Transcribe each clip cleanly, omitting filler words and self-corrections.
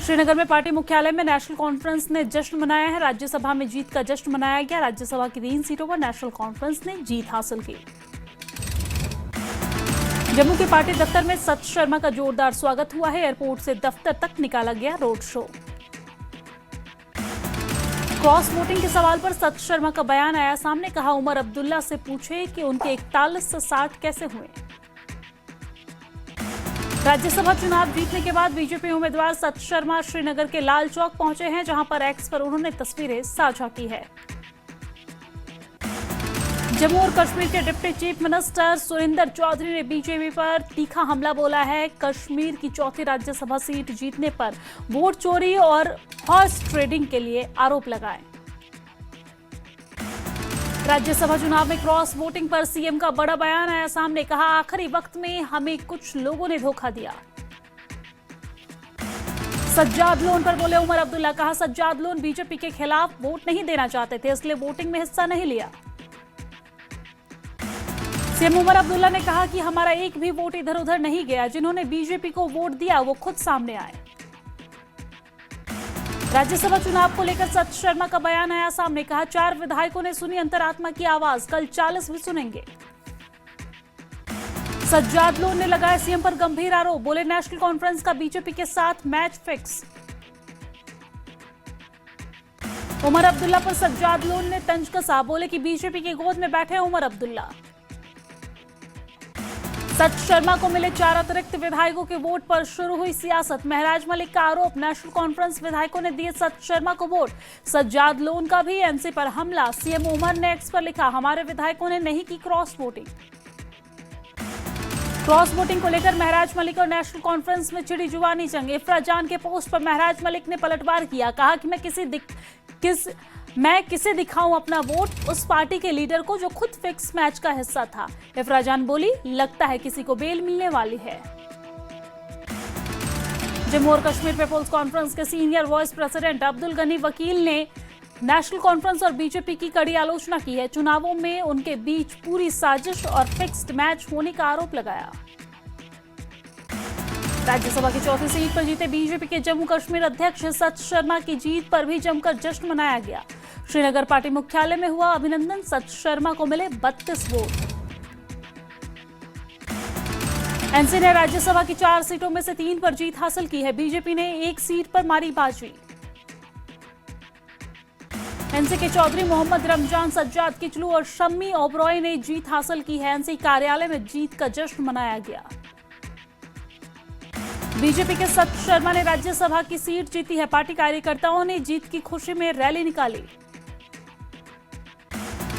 श्रीनगर में पार्टी मुख्यालय में नेशनल कॉन्फ्रेंस ने जश्न मनाया है। राज्यसभा में जीत का जश्न मनाया गया। राज्यसभा की 3 सीटों पर नेशनल कॉन्फ्रेंस ने जीत हासिल की। जम्मू के पार्टी दफ्तर में सत शर्मा का जोरदार स्वागत हुआ है। एयरपोर्ट से दफ्तर तक निकाला गया रोड शो। क्रॉस वोटिंग के सवाल पर सत शर्मा का बयान आया सामने। कहा, उमर अब्दुल्ला से पूछे कि उनके 41 से 60 कैसे हुए। राज्यसभा चुनाव जीतने के बाद बीजेपी उम्मीदवार सत शर्मा श्रीनगर के लाल चौक पहुंचे हैं, जहां पर एक्स पर उन्होंने तस्वीरें साझा की है। जम्मू और कश्मीर के deputy chief minister Surinder Choudhary ने बीजेपी पर तीखा हमला बोला है। कश्मीर की चौथी राज्यसभा सीट जीतने पर वोट चोरी और हॉर्स ट्रेडिंग के लिए आरोप लगाए। राज्यसभा चुनाव में क्रॉस वोटिंग पर सीएम का बड़ा बयान आया सामने। कहा, आखिरी वक्त में हमें कुछ लोगों ने धोखा दिया। सज्जाद लोन पर बोले उमर अब्दुल्ला। कहा, सज्जाद लोन बीजेपी के खिलाफ वोट नहीं देना चाहते थे, इसलिए वोटिंग में हिस्सा नहीं लिया। सीएम उमर अब्दुल्ला ने कहा कि हमारा एक भी वोट इधर उधर नहीं गया। जिन्होंने बीजेपी को वोट दिया वो खुद सामने आए। राज्यसभा चुनाव को लेकर सत शर्मा का बयान आया सामने। कहा, 4 विधायकों ने सुनी अंतरात्मा की आवाज, कल 40 भी सुनेंगे। सज्जाद लोन ने लगाया सीएम पर गंभीर आरोप। बोले, नेशनल कॉन्फ्रेंस का बीजेपी के साथ मैच फिक्स। उमर अब्दुल्ला पर सज्जाद लोन ने तंज कसा। बोले कि बीजेपी की गोद में बैठे उमर अब्दुल्ला। सत शर्मा को मिले 4 अतिरिक्त विधायकों के वोट पर शुरू हुई सियासत। महराज मलिक का आरोप, नेशनल कॉन्फ्रेंस विधायकों ने दिए सत शर्मा को वोट। सज्जाद लोन का भी एनसी पर हमला। सीएम उमर ने एक्स पर लिखा, हमारे विधायकों ने नहीं की क्रॉस वोटिंग। क्रॉस वोटिंग को लेकर महराज मलिक और नेशनल कॉन्फ्रेंस में छिड़ी जुबानी जंग। इफ्रा जान के पोस्ट पर महराज मलिक ने पलटवार किया। कहा कि मैं किसे दिखाऊं अपना वोट, उस पार्टी के लीडर को जो खुद फिक्स मैच का हिस्सा था। इफ्रा जान बोली, लगता है किसी को बेल मिलने वाली है। जम्मू और कश्मीर पीपुल्स कॉन्फ्रेंस के senior vice president Abdul Gani Vakil ने नेशनल कॉन्फ्रेंस और बीजेपी की कड़ी आलोचना की है। चुनावों में उनके बीच पूरी साजिश और फिक्स्ड मैच होने का आरोप लगाया। राज्यसभा की चौथी सीट पर जीते बीजेपी के जम्मू कश्मीर अध्यक्ष सत शर्मा की जीत पर भी जमकर जश्न मनाया गया। श्रीनगर पार्टी मुख्यालय में हुआ अभिनंदन। सत शर्मा को मिले 32 वोट। एनसी ने राज्यसभा की 4 सीटों में से 3 पर जीत हासिल की है। बीजेपी ने 1 सीट पर मारी बाजी। एनसी के चौधरी मोहम्मद रमजान, सज्जाद किचलू और शम्मी ओबरॉय ने जीत हासिल की है। एनसी कार्यालय में जीत का जश्न मनाया गया। बीजेपी के सत शर्मा ने राज्यसभा की सीट जीती है। पार्टी कार्यकर्ताओं ने जीत की खुशी में रैली निकाली।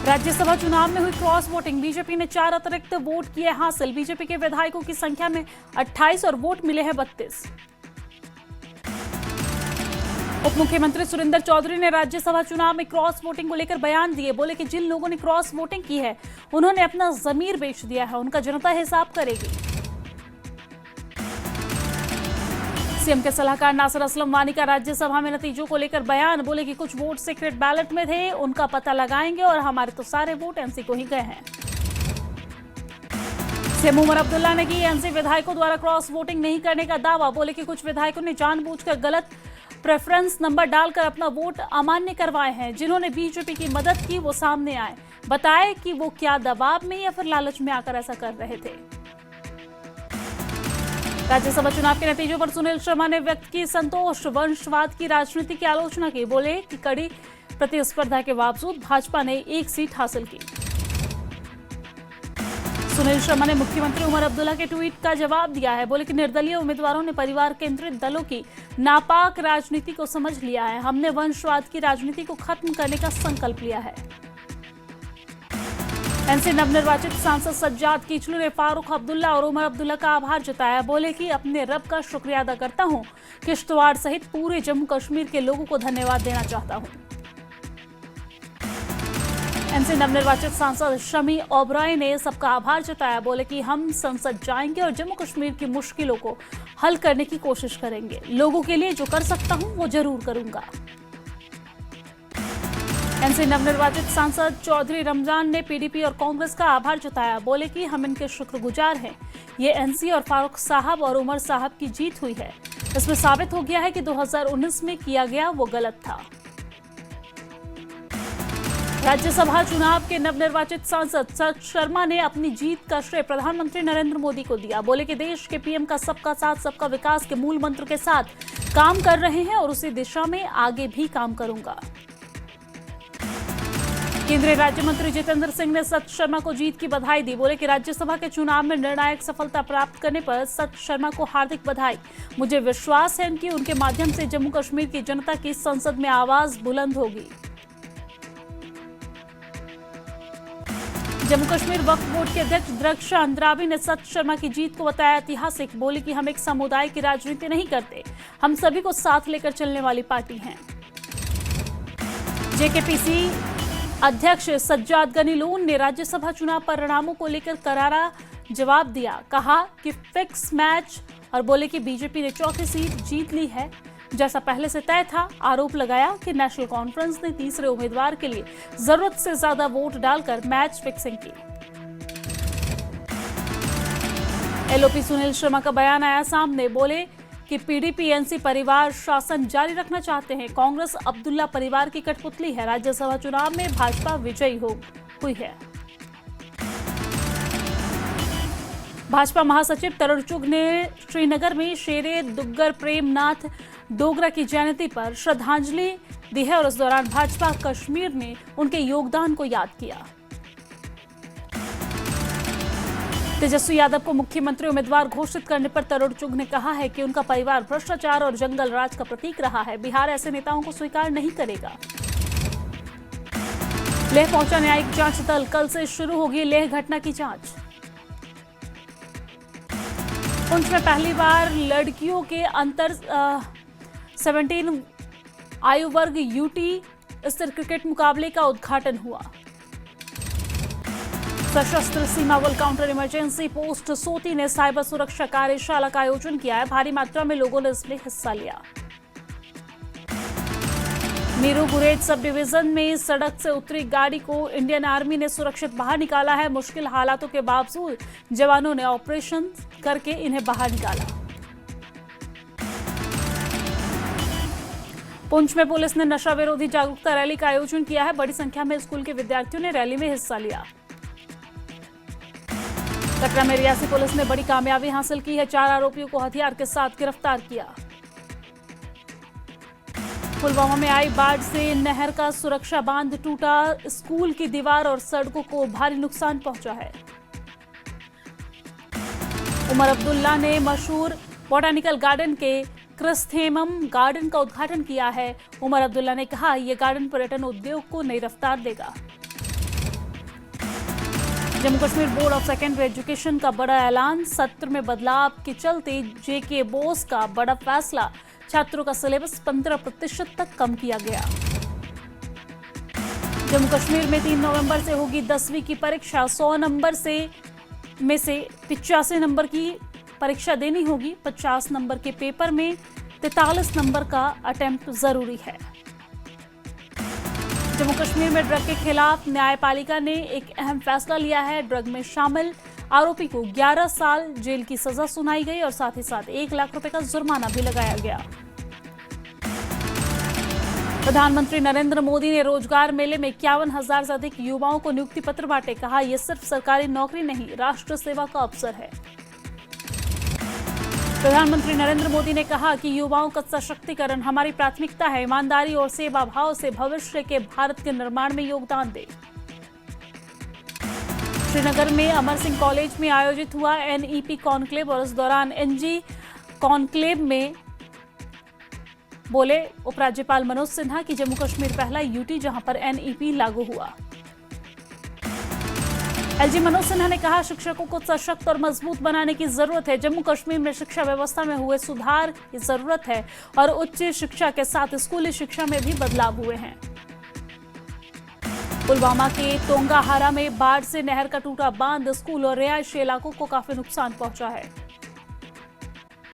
राज्यसभा चुनाव में हुई क्रॉस वोटिंग। बीजेपी ने 4 अतिरिक्त वोट किए हासिल। बीजेपी के विधायकों की संख्या में 28 और वोट मिले हैं 32। उप मुख्यमंत्री सुरिंदर चौधरी ने राज्यसभा चुनाव में क्रॉस वोटिंग को लेकर बयान दिए। बोले कि जिन लोगों ने क्रॉस वोटिंग की है उन्होंने अपना जमीर बेच दिया है, उनका जनता हिसाब करेगी। सीएम के सलाहकार नासिर असलम वानी का राज्यसभा में नतीजों को लेकर बयान। बोले कि कुछ वोट सीक्रेट बैलेट में थे, उनका पता लगाएंगे और हमारे तो सारे वोट एनसी को ही गए हैं। सीएम उमर अब्दुल्ला ने की एनसी विधायकों द्वारा क्रॉस वोटिंग नहीं करने का दावा। बोले कि कुछ विधायकों ने जानबूझकर गलत प्रेफरेंस नंबर डालकर अपना वोट अमान्य करवाए हैं। जिन्होंने बीजेपी की मदद की वो सामने आए, बताए कि वो क्या दबाव में या फिर लालच में आकर ऐसा कर रहे थे। राज्यसभा चुनाव के नतीजों पर सुनील शर्मा ने व्यक्त की संतोष। वंशवाद की राजनीति की आलोचना की। बोले कि कड़ी प्रतिस्पर्धा के बावजूद भाजपा ने 1 सीट हासिल की। सुनील शर्मा ने मुख्यमंत्री उमर अब्दुल्ला के ट्वीट का जवाब दिया है। बोले कि निर्दलीय उम्मीदवारों ने परिवार केंद्रित दलों की नापाक राजनीति को समझ लिया है। हमने वंशवाद की राजनीति को खत्म करने का संकल्प लिया है। एनसी नवनिर्वाचित सांसद सज्जाद किचलू ने फारूक अब्दुल्ला और उमर अब्दुल्ला का आभार जताया। बोले कि अपने रब का शुक्रिया अदा करता हूं, किश्तवाड़ सहित पूरे जम्मू कश्मीर के लोगों को धन्यवाद देना चाहता हूं। एनसी नवनिर्वाचित सांसद शम्मी ओबरॉय ने सबका आभार जताया। बोले कि हम संसद जाएंगे और जम्मू कश्मीर की मुश्किलों को हल करने की कोशिश करेंगे। लोगों के लिए जो कर सकता हूं वो जरूर करूंगा। एनसी नवनिर्वाचित सांसद चौधरी रमजान ने पीडीपी और कांग्रेस का आभार जताया। बोले कि हम इनके शुक्रगुजार हैं। ये एनसी और फारूक साहब और उमर साहब की जीत हुई है। इसमें साबित हो गया है कि 2019 में किया गया वो गलत था। राज्यसभा चुनाव के नवनिर्वाचित सांसद सत शर्मा ने अपनी जीत का श्रेय प्रधानमंत्री नरेंद्र मोदी को दिया। बोले कि देश के पीएम का सबका साथ सबका विकास के मूल मंत्र के साथ काम कर रहे हैं और उसी दिशा में आगे भी काम करूंगा। केंद्रीय राज्य मंत्री जितेंद्र सिंह ने सत शर्मा को जीत की बधाई दी। बोले कि राज्यसभा के चुनाव में निर्णायक सफलता प्राप्त करने पर सत शर्मा को हार्दिक बधाई। मुझे विश्वास है कि उनके माध्यम से जम्मू कश्मीर की जनता की संसद में आवाज बुलंद होगी। जम्मू कश्मीर वक्फ बोर्ड के अध्यक्ष द्रक्षा अंद्राबी ने सत शर्मा की जीत को बताया ऐतिहासिक। बोले कि हम एक समुदाय की राजनीति नहीं करते, हम सभी को साथ लेकर चलने वाली पार्टी हैं। जेकेपीसी अध्यक्ष सज्जाद गनी लोन ने राज्यसभा चुनाव परिणामों को लेकर करारा जवाब दिया। कहा कि फिक्स मैच और बोले कि बीजेपी ने चौथी सीट जीत ली है जैसा पहले से तय था। आरोप लगाया कि नेशनल कॉन्फ्रेंस ने तीसरे उम्मीदवार के लिए जरूरत से ज्यादा वोट डालकर मैच फिक्सिंग की। एलओपी सुनील शर्मा का बयान आया सामने। बोले कि पीडीपी एनसी परिवार शासन जारी रखना चाहते हैं। कांग्रेस अब्दुल्ला परिवार की कठपुतली है। राज्यसभा चुनाव में भाजपा विजयी हुई है। भाजपा महासचिव तरुण चुग ने श्रीनगर में शेरे दुग्गर प्रेमनाथ डोगरा की जयंती पर श्रद्धांजलि दी है और इस दौरान भाजपा कश्मीर ने उनके योगदान को याद किया। तेजस्वी यादव को मुख्यमंत्री उम्मीदवार घोषित करने पर तरुण चुग ने कहा है कि उनका परिवार भ्रष्टाचार और जंगल राज का प्रतीक रहा है। बिहार ऐसे नेताओं को स्वीकार नहीं करेगा। लेह पहुंचा न्यायिक जांच दल। कल से शुरू होगी लेह घटना की जांच। पुंछ में पहली बार लड़कियों के अंतर 17 आयु वर्ग यूटी स्तर क्रिकेट मुकाबले का उद्घाटन हुआ। सशस्त्र सीमा बल काउंटर इमरजेंसी पोस्ट सोती ने साइबर सुरक्षा कार्यशाला का आयोजन किया है। भारी मात्रा में लोगों ने इसमें हिस्सा लिया। मीरू गुरेज सब डिवीजन में सड़क से उतरी गाड़ी को इंडियन आर्मी ने सुरक्षित बाहर निकाला है। मुश्किल हालातों के बावजूद जवानों ने ऑपरेशन करके इन्हें बाहर निकाला। पुंछ में पुलिस ने नशा विरोधी जागरूकता रैली का आयोजन किया है। बड़ी संख्या में स्कूल के विद्यार्थियों ने रैली में हिस्सा लिया। कटरा में रियासी पुलिस ने बड़ी कामयाबी हासिल की है। 4 आरोपियों को हथियार के साथ गिरफ्तार किया। पुलवामा में आई बाढ़ से नहर का सुरक्षा बांध टूटा। स्कूल की दीवार और सड़कों को भारी नुकसान पहुंचा है। उमर अब्दुल्ला ने मशहूर बोटानिकल गार्डन के क्रिस्थेमम गार्डन का उद्घाटन किया है। उमर अब्दुल्ला ने कहा यह गार्डन पर्यटन उद्योग को नई रफ्तार देगा। Jammu Kashmir board of secondary education का बड़ा ऐलान। सत्र में बदलाव के चलते जेके बोस का बड़ा फैसला। छात्रों का सिलेबस 15% तक कम किया गया। जम्मू कश्मीर में 3 नवंबर से होगी 10वीं की परीक्षा। 100 नंबर में से 85 नंबर की परीक्षा देनी होगी। 50 नंबर के पेपर में 43 नंबर का अटेम्प्ट जरूरी है। जम्मू कश्मीर में ड्रग के खिलाफ न्यायपालिका ने एक अहम फैसला लिया है। ड्रग में शामिल आरोपी को 11 साल जेल की सजा सुनाई गई और साथ ही साथ 1 लाख रुपए का जुर्माना भी लगाया गया। प्रधानमंत्री नरेंद्र मोदी ने रोजगार मेले में 51,000 से अधिक युवाओं को नियुक्ति पत्र बांटे। कहा यह सिर्फ सरकारी नौकरी नहीं, राष्ट्र सेवा का अवसर है। प्रधानमंत्री नरेंद्र मोदी ने कहा कि युवाओं का सशक्तिकरण हमारी प्राथमिकता है। ईमानदारी और सेवा भाव से भविष्य के भारत के निर्माण में योगदान दे। श्रीनगर में अमर सिंह कॉलेज में आयोजित हुआ एनईपी कॉन्क्लेव और इस दौरान एनजी कॉन्क्लेव में बोले उपराज्यपाल मनोज सिन्हा कि जम्मू कश्मीर पहला यूटी जहां पर एनईपी लागू हुआ। एलजी मनोज सिन्हा ने कहा शिक्षकों को सशक्त और मजबूत बनाने की जरूरत है। जम्मू कश्मीर में शिक्षा व्यवस्था में हुए सुधार की जरूरत है और उच्च शिक्षा के साथ स्कूली शिक्षा में भी बदलाव हुए हैं। पुलवामा के तोंगाहारा में बाढ़ से नहर का टूटा बांध स्कूल और रिहायशी इलाकों को काफी नुकसान पहुंचा है।